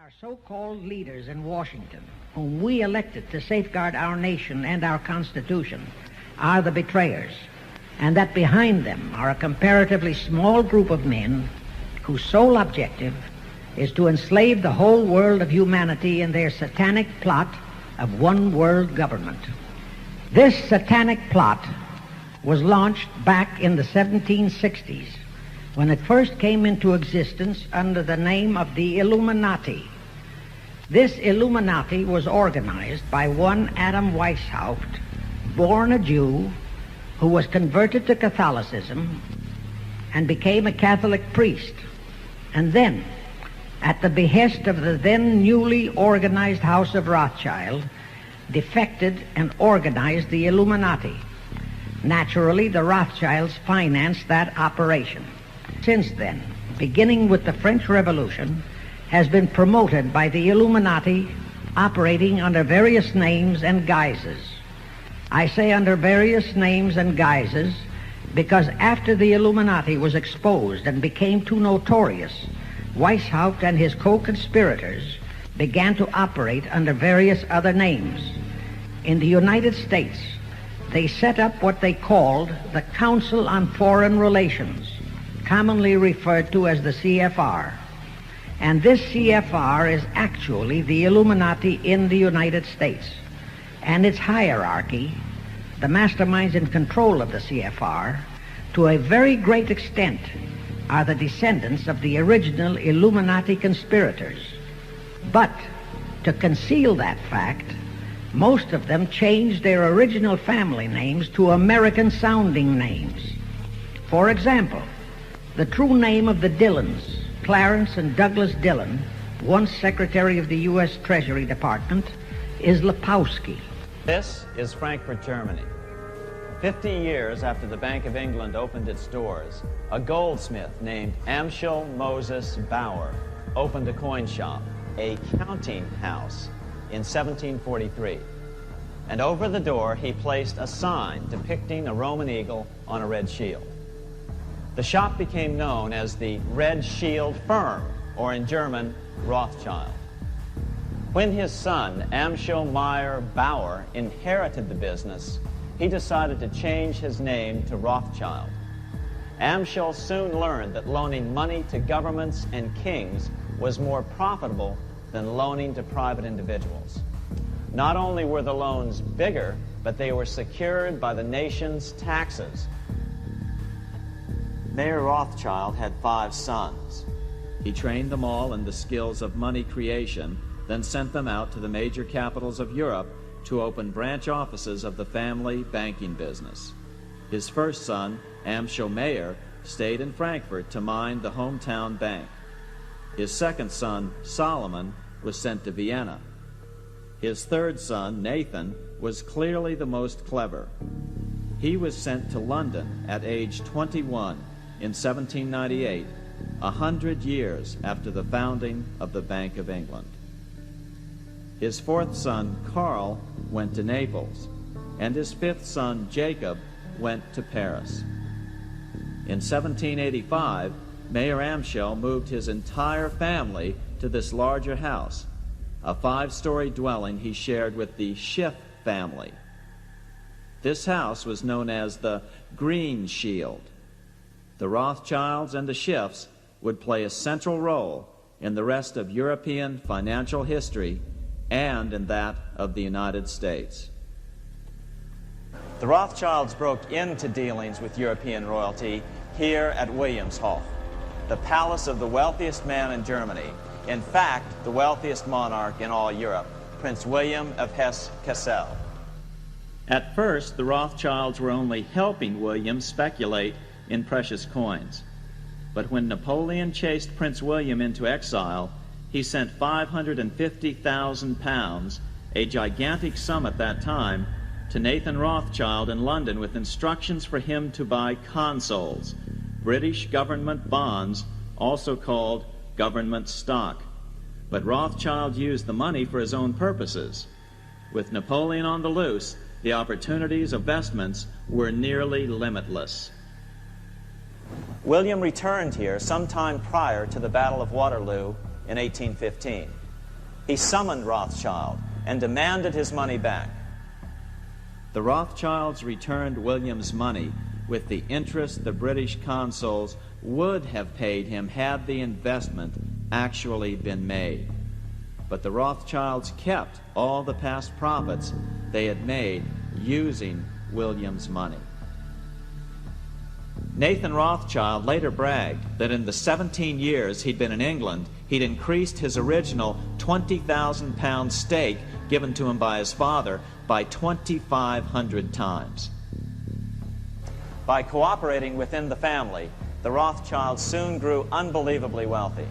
Our so-called leaders in Washington, whom we elected to safeguard our nation and our Constitution, are the betrayers, and that behind them are a comparatively small group of men whose sole objective is to enslave the whole world of humanity in their satanic plot of one world government. This satanic plot was launched back in the 1760s when it first came into existence under the name of the Illuminati. This Illuminati was organized by one Adam Weishaupt, born a Jew, who was converted to Catholicism and became a Catholic priest, and then, at the behest of the then newly organized House of Rothschild, defected and organized the Illuminati. Naturally, the Rothschilds financed that operation. Since then, beginning with the French Revolution, has been promoted by the Illuminati, operating under various names and guises. I say under various names and guises because after the Illuminati was exposed and became too notorious, Weishaupt and his co-conspirators began to operate under various other names. In the United States, they set up what they called the Council on Foreign Relations, commonly referred to as the CFR. And this CFR is actually the Illuminati in the United States. And its hierarchy, the masterminds in control of the CFR, to a very great extent, are the descendants of the original Illuminati conspirators. But to conceal that fact, most of them changed their original family names to American-sounding names. For example, the true name of the Dillons, Clarence and Douglas Dillon, once Secretary of the U.S. Treasury Department, is Lepowski. This is Frankfurt, Germany. 50 years after the Bank of England opened its doors, a goldsmith named Amschel Moses Bauer opened a coin shop, a counting house, in 1743. And over the door he placed a sign depicting a Roman eagle on a red shield. The shop became known as the Red Shield Firm, or in German, Rothschild. When his son, Amschel Meyer Bauer, inherited the business, he decided to change his name to Rothschild. Amschel soon learned that loaning money to governments and kings was more profitable than loaning to private individuals. Not only were the loans bigger, but they were secured by the nation's taxes. Mayer Rothschild had 5 sons. He trained them all in the skills of money creation, then sent them out to the major capitals of Europe to open branch offices of the family banking business. His first son, Amschel Meyer, stayed in Frankfurt to mind the hometown bank. His second son, Solomon, was sent to Vienna. His third son, Nathan, was clearly the most clever. He was sent to London at age 21 in 1798, 100 years after the founding of the Bank of England. His fourth son, Karl, went to Naples, and his fifth son, Jacob, went to Paris. In 1785, Mayer Amschel moved his entire family to this larger house, a 5-story dwelling he shared with the Schiff family. This house was known as the Green Shield. The Rothschilds and the Schiffs would play a central role in the rest of European financial history and in that of the United States. The Rothschilds broke into dealings with European royalty here at Wilhelmshof, the palace of the wealthiest man in Germany, in fact, the wealthiest monarch in all Europe, Prince William of Hesse-Kassel. At first, the Rothschilds were only helping William speculate in precious coins. But when Napoleon chased Prince William into exile, he sent 550,000 pounds, a gigantic sum at that time, to Nathan Rothschild in London with instructions for him to buy consols, British government bonds, also called government stock. But Rothschild used the money for his own purposes. With Napoleon on the loose, the opportunities of vestments were nearly limitless. William returned here sometime prior to the Battle of Waterloo in 1815. he summoned Rothschild and demanded his money back. The Rothschilds returned William's money with the interest the British consuls would have paid him had the investment actually been made. But the Rothschilds kept all the past profits they had made using William's money. Nathan Rothschild later bragged that in the 17 years he'd been in England, he'd increased his original 20,000 pound stake given to him by his father by 2,500 times. By cooperating within the family, the Rothschilds soon grew unbelievably wealthy.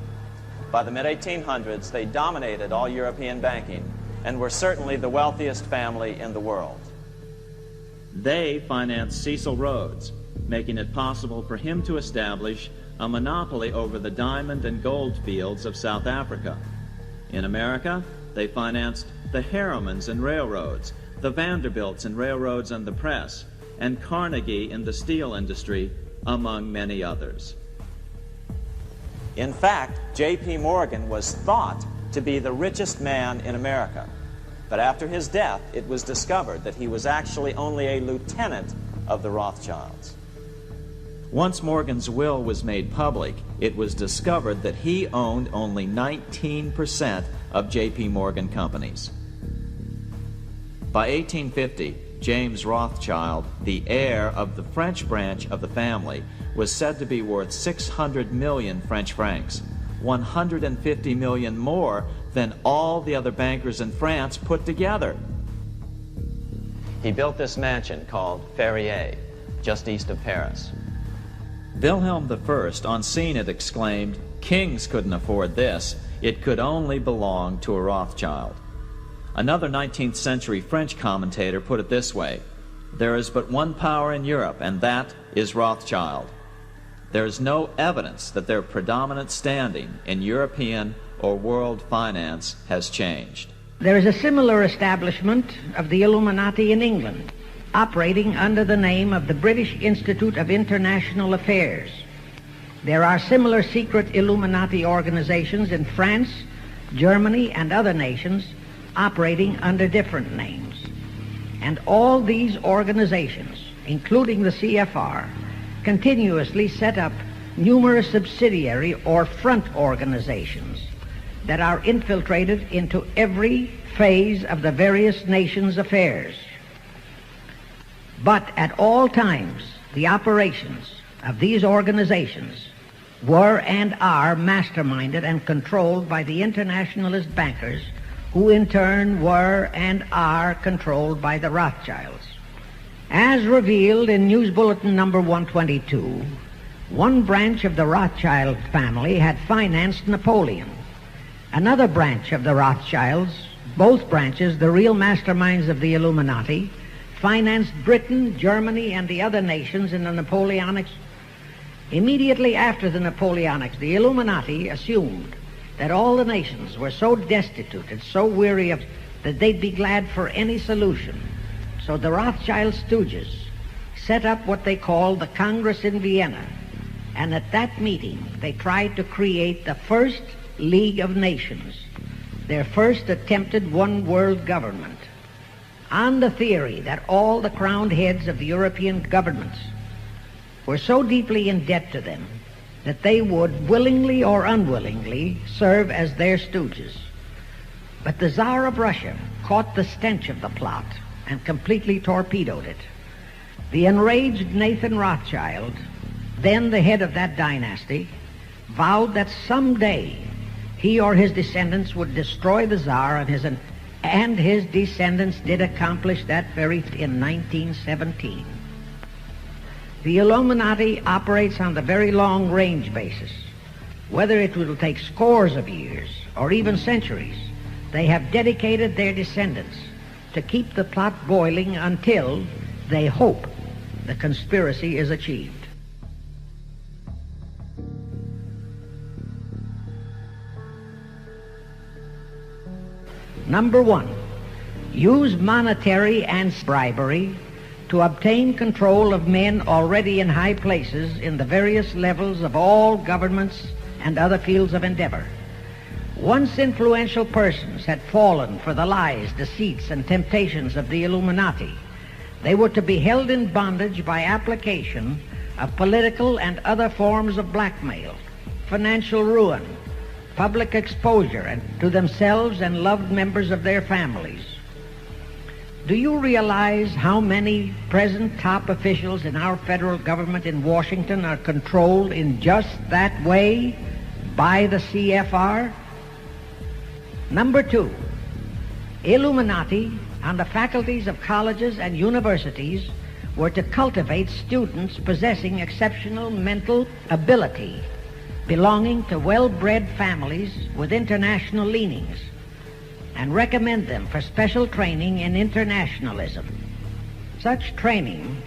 By the mid-1800s, they dominated all European banking and were certainly the wealthiest family in the world. They financed Cecil Rhodes, making it possible for him to establish a monopoly over the diamond and gold fields of South Africa. In America, they financed the Harrimans and railroads, the Vanderbilts and railroads and the press, and Carnegie in the steel industry, among many others. In fact, J.P. Morgan was thought to be the richest man in America. But after his death, it was discovered that he was actually only a lieutenant of the Rothschilds. Once Morgan's will was made public, it was discovered that he owned only 19% of J.P. Morgan companies. By 1850, James Rothschild, the heir of the French branch of the family, was said to be worth 600 million French francs, 150 million more than all the other bankers in France put together. He built this mansion called Ferrier, just east of Paris. Wilhelm I, on seeing it, exclaimed, "Kings couldn't afford this. It could only belong to a Rothschild." Another 19th century French commentator put it this way: "There is but one power in Europe, and that is Rothschild." There is no evidence that their predominant standing in European or world finance has changed. There is a similar establishment of the Illuminati in England, operating under the name of the British Institute of International Affairs. There are similar secret Illuminati organizations in France, Germany, and other nations operating under different names. And all these organizations, including the CFR, continuously set up numerous subsidiary or front organizations that are infiltrated into every phase of the various nations' affairs. But at all times, the operations of these organizations were and are masterminded and controlled by the internationalist bankers, who in turn were and are controlled by the Rothschilds. As revealed in News Bulletin number 122, one branch of the Rothschild family had financed Napoleon. Another branch of the Rothschilds, both branches the real masterminds of the Illuminati, financed Britain, Germany, and the other nations in the Napoleonics. Immediately after the Napoleonics, the Illuminati assumed that all the nations were so destitute and so weary of that they'd be glad for any solution. So the Rothschild stooges set up what they called the Congress in Vienna, and at that meeting they tried to create the first League of Nations, their first attempted one world government, on the theory that all the crowned heads of the European governments were so deeply in debt to them that they would willingly or unwillingly serve as their stooges. But the Tsar of Russia caught the stench of the plot and completely torpedoed it. The enraged Nathan Rothschild, then the head of that dynasty, vowed that someday he or his descendants would destroy the Tsar, and his descendants did accomplish that very in 1917. The Illuminati operates on the very long-range basis. Whether it will take scores of years or even centuries, they have dedicated their descendants to keep the plot boiling until they hope the conspiracy is achieved. Number one, use monetary and bribery to obtain control of men already in high places in the various levels of all governments and other fields of endeavor. Once influential persons had fallen for the lies, deceits, and temptations of the Illuminati, they were to be held in bondage by application of political and other forms of blackmail, financial ruin, public exposure and to themselves and loved members of their families. Do you realize how many present top officials in our federal government in Washington are controlled in just that way by the CFR? Number two, Illuminati on the faculties of colleges and universities were to cultivate students possessing exceptional mental ability, belonging to well-bred families with international leanings, and recommend them for special training in internationalism. Such training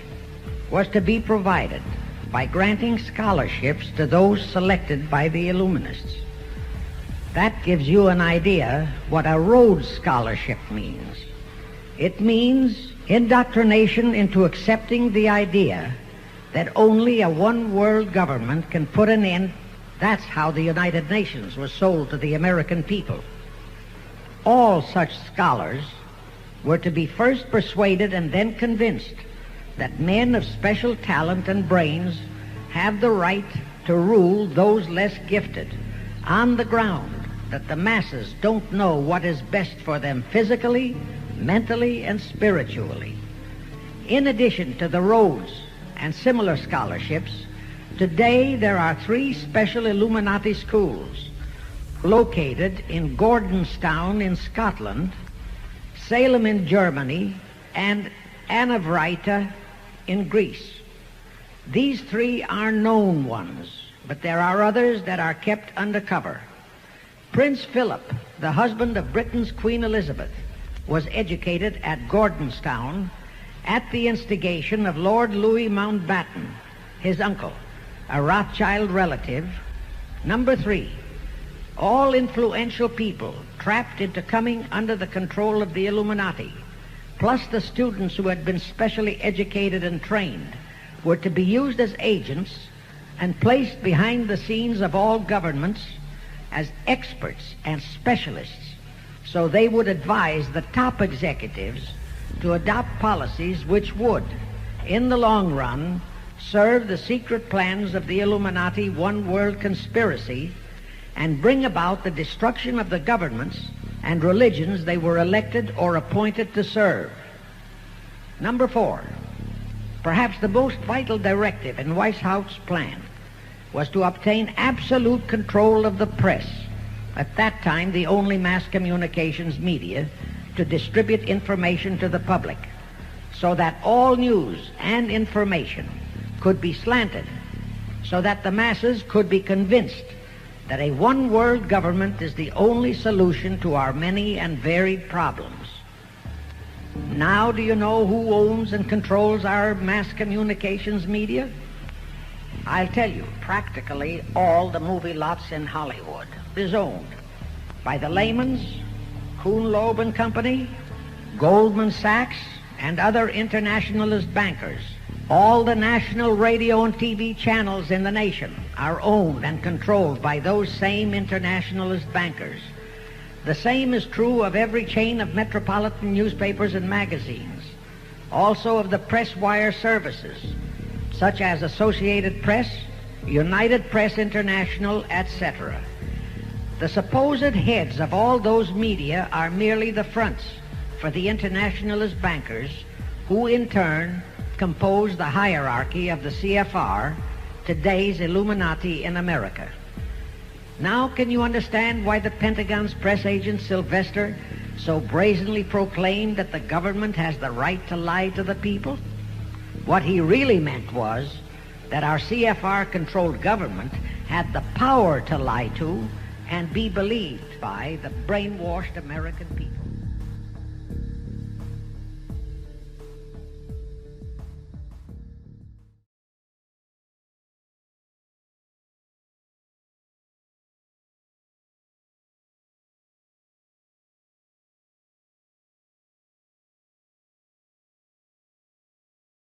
was to be provided by granting scholarships to those selected by the Illuminists. That gives you an idea what a Rhodes Scholarship means. It means indoctrination into accepting the idea that only a one-world government can put an end. That's how the United Nations was sold to the American people. All such scholars were to be first persuaded and then convinced that men of special talent and brains have the right to rule those less gifted on the ground that the masses don't know what is best for them physically, mentally, and spiritually. In addition to the Rhodes and similar scholarships, today there are 3 special Illuminati schools located in Gordonstown in Scotland, Salem in Germany, and Anavryta in Greece. These 3 are known ones, but there are others that are kept undercover. Prince Philip, the husband of Britain's Queen Elizabeth, was educated at Gordonstown at the instigation of Lord Louis Mountbatten, his uncle, a Rothschild relative. Number 3, all influential people trapped into coming under the control of the Illuminati, plus the students who had been specially educated and trained, were to be used as agents and placed behind the scenes of all governments as experts and specialists, so they would advise the top executives to adopt policies which would, in the long run, serve the secret plans of the Illuminati one-world conspiracy and bring about the destruction of the governments and religions they were elected or appointed to serve. Number 4, perhaps the most vital directive in Weishaupt's plan was to obtain absolute control of the press, at that time the only mass communications media to distribute information to the public, so that all news and information could be slanted, so that the masses could be convinced that a one-world government is the only solution to our many and varied problems. Now do you know who owns and controls our mass communications media? I'll tell you, practically all the movie lots in Hollywood is owned by the Lehmans, Kuhn Loeb and Company, Goldman Sachs, and other internationalist bankers. All the national radio and TV channels in the nation are owned and controlled by those same internationalist bankers. The same is true of every chain of metropolitan newspapers and magazines, also of the press wire services, such as Associated Press, United Press International, etc. The supposed heads of all those media are merely the fronts for the internationalist bankers, who in turn compose the hierarchy of the CFR, today's Illuminati in America. Now can you understand why the Pentagon's press agent Sylvester so brazenly proclaimed that the government has the right to lie to the people? What he really meant was that our CFR-controlled government had the power to lie to and be believed by the brainwashed American people.